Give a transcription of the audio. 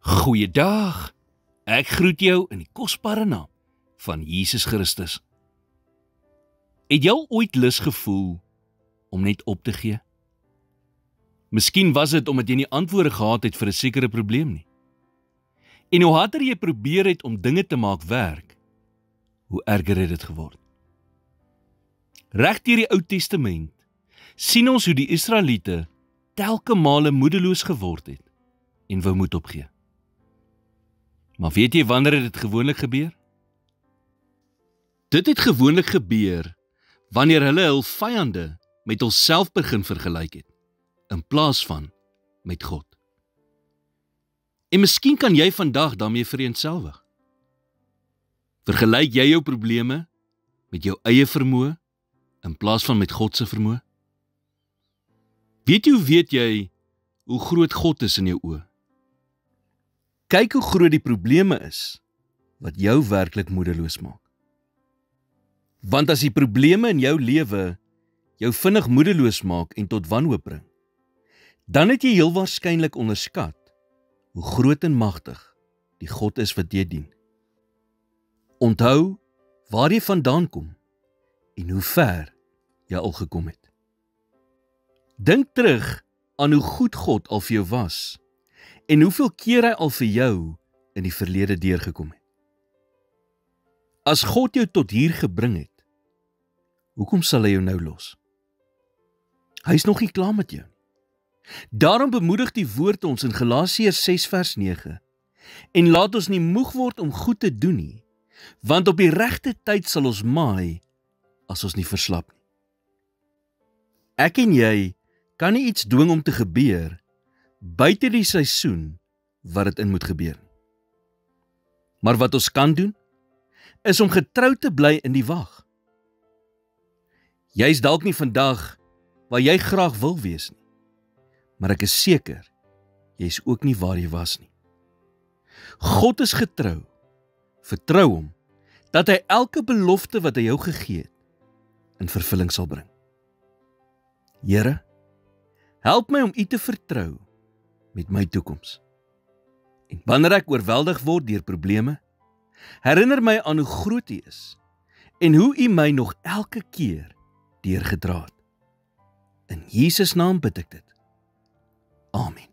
Goeiedag, ek groet jou in die kosbare naam van Jesus Christus. Het jy al ooit lus gevoel om net op te gee? Miskien was dit omdat jy nie antwoorde gehad het vir 'n sekere probleem nie. En hoe harder jy probeer het om dinge te maak werk, hoe erger het dit geword. Reg deur die Ou Testament sien ons hoe die Israeliete telke male moedeloos geword het en wou moed opgee. Maar weet jy wanneer het dit gewoonlik gebeur? Dit het gewoonlik gebeur wanneer hulle hul vyande met hulself begin vergelyk het, in plaas van met God. En miskien kan jy vandag daarmee vereenselwig. Vergelyk jy jou probleme met jou eie vermoë in plaas van met God se vermoë? Weet jy hoe groot God is in jou oë? Kyk hoe groot die probleme is wat jou werklik moedeloos maak. Want as die probleme in jou lewe jou vinnig moedeloos maak en tot wanhoop bring, dan het jy heel waarskynlik onderskat hoe groot en magtig die God is wat jy dien. Onthou waar jy vandaan kom en hoe ver jy al gekom het. Dink terug aan hoe goed God al vir jou was en hoeveel keer hy al vir jou in die verlede deurgekom het. As God jou tot hier gebring het, hoekom sal hy jou nou los? Hy is nog nie klaar met jou. Daarom bemoedig die woord ons in Galasiërs 6 vers 9, en laat ons nie moeg word om goed te doen nie, want op die regte tyd sal ons maai, as ons nie verslap nie. Ek en jy kan nie iets dwing om te gebeur, buite die seisoen wat dit in moet gebeur. Maar wat ons kan doen, is om getrou te bly in die wag. Jy is dalk nie vandag waar jy graag wil wees nie, maar ek is seker, jy is ook nie waar jy was nie. God is getrou, vertrou hom, dat hy elke belofte wat hy jou gegee het, in vervulling sal bring. Here, help my om U te vertrou met my toekoms. En wanneer ek oorweldig word deur probleme, herinner my aan hoe groot U is en hoe U my nog elke keer deurgedra het. In Jesus naam bid ek dit. Amen.